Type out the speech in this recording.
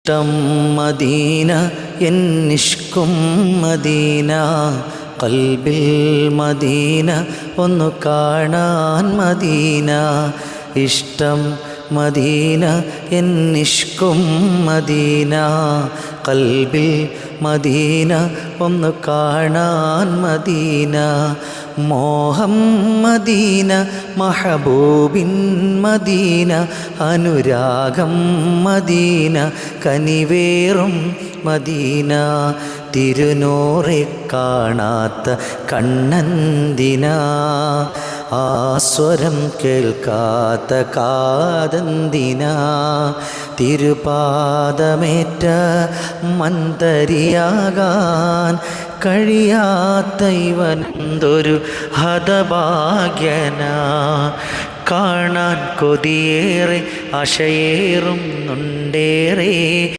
ഇഷ്ടം Medina എന്നിഷ്കും Medina, ഖൽബിൽ Medina ഒന്നു കാണാൻ മദീന. ഇഷ്ടം മദീന എന്നിഷ്കും മദീന, ഖൽബിൽ മദീന ഒന്നു കാണാൻ മദീന. മോഹം മദീന മഹബൂബിൻ മദീന, അനുരാഗം മദീന കനിവേറും മദീന. തിരുനൂറെ കാണാത്ത കണ്ണെന്തിനാ, ആ സ്വരം കേൾക്കാത്ത കാതെന്തിനാ. തിരുപാദമേറ്റ മന്ദരിയാകാൻ കഴിയാത്ത ഇവനെന്തൊരു ഹതഭാഗ്യനാ. കാണാൻ കൊതിയേറെ ആശയേറുന്നുണ്ടേറെ.